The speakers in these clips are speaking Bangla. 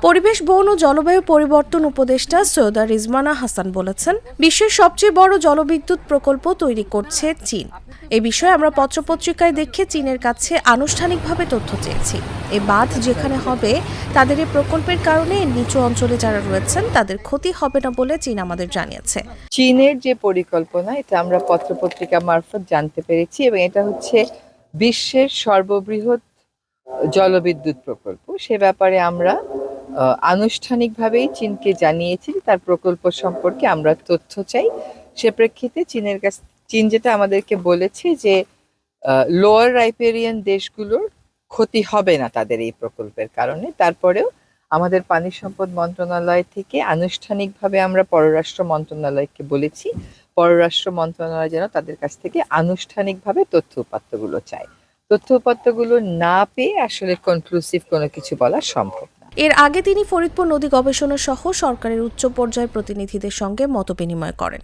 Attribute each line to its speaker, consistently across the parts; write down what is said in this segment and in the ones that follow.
Speaker 1: পরিবেশ, বন ও জলবায়ু পরিবর্তন উপদেষ্টা সৈয়দা রিজওয়ানা হাসান বলেছেন, বিশ্বের সবচেয়ে বড় জলবিদ্যুৎ প্রকল্প তৈরি করছে চীন। এ বিষয়ে আমরা পত্রপত্রিকায় দেখে চীনের কাছে আনুষ্ঠানিকভাবে তথ্য চেয়েছি। এই বাঁধ যেখানে হবে, তাদের এই প্রকল্পের কারণে নিচু অঞ্চলে যারা রয়েছেন তাদের ক্ষতি হবে না বলে চীন আমাদের জানিয়েছে।
Speaker 2: চীনের যে পরিকল্পনা, এটা আমরা পত্রপত্রিকা মারফত জানতে পেরেছি এবং এটা হচ্ছে বিশ্বের সর্ববৃহৎ জলবিদ্যুৎ প্রকল্প। সে ব্যাপারে আমরা আনুষ্ঠানিকভাবেই চীনকে জানিয়েছি যে তার প্রকল্প সম্পর্কে আমরা তথ্য চাই। সে প্রেক্ষিতে চীন যেটা আমাদেরকে বলেছে যে লোয়ার রাইপেরিয়ান দেশগুলোর ক্ষতি হবে না তাদের এই প্রকল্পের কারণে। তারপরেও আমাদের পানি সম্পদ মন্ত্রণালয় থেকে আনুষ্ঠানিকভাবে আমরা পররাষ্ট্র মন্ত্রণালয়কে বলেছি, পররাষ্ট্র মন্ত্রণালয় যেন তাদের কাছ থেকে আনুষ্ঠানিকভাবে তথ্য উপাত্তগুলো চায়। তথ্য উপাত্তগুলো না পেয়ে আসলে কনক্লুসিভ কোনো কিছু বলা সম্ভব না।
Speaker 1: এর আগে তিনি ফরিদপুর নদী গবেষণা সহ সরকারের উচ্চ পর্যায়ের প্রতিনিধিদের সঙ্গে মতবিনিময় করেন।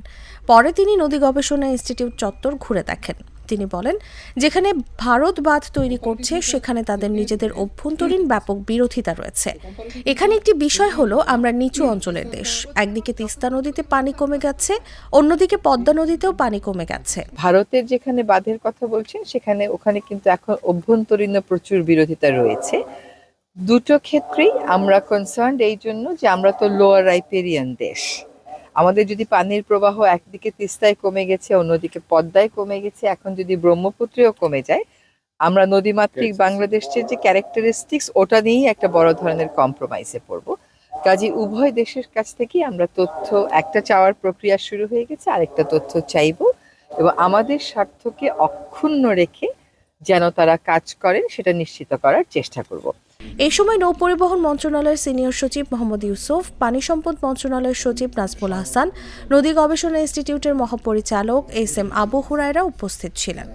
Speaker 1: পরে তিনি নদী গবেষণা ইনস্টিটিউট চত্বর ঘুরে দেখেন। তিনি বলেন, যেখানে ভারত বাঁধ তৈরি করছে সেখানে তাদের নিজেদের অভ্যন্তরীণ ব্যাপক বিরোধিতা রয়েছে। এখানে একটি বিষয় হলো, আমরা নিচু অঞ্চলের দেশ। একদিকে তিস্তা নদীতে পানি কমে গেছে, অন্যদিকে পদ্মা নদীতেও পানি কমে গেছে।
Speaker 2: ভারতের যেখানে বাঁধের কথা বলছেন ওখানে কিন্তু এখন অভ্যন্তরীণ প্রচুর বিরোধিতা রয়েছে। দুটো ক্ষেত্রেই আমরা কনসার্নড এই জন্য যে আমরা তো লোয়ার রাইপেরিয়ান দেশ। আমাদের যদি পানির প্রবাহ একদিকে তিস্তায় কমে গেছে, অন্যদিকে পদ্মায় কমে গেছে, এখন যদি ব্রহ্মপুত্রেও কমে যায়, আমরা নদীমাতৃক বাংলাদেশের যে ক্যারেক্টারিস্টিক্স, ওটা নিয়েই একটা বড় ধরনের কম্প্রোমাইজে পড়বো। কাজে উভয় দেশের কাছ থেকেই আমরা তথ্য, একটা চাওয়ার প্রক্রিয়া শুরু হয়ে গেছে, আরেকটা তথ্য চাইবো এবং আমাদের স্বার্থকে অক্ষুণ্ণ রেখে যেন তারা কাজ করেন সেটা নিশ্চিত করার চেষ্টা করব।
Speaker 1: এই সময় নৌপরিবহন মন্ত্রণালয়ের সিনিয়র সচিব মোহাম্মদ ইউসুফ, পানি সম্পদ মন্ত্রণালয়ের সচিব নাজমুল হাসান, নদী গবেষণা ইনস্টিটিউটের মহাপরিচালক এস এম আবু হুরায়রা উপস্থিত ছিলেন।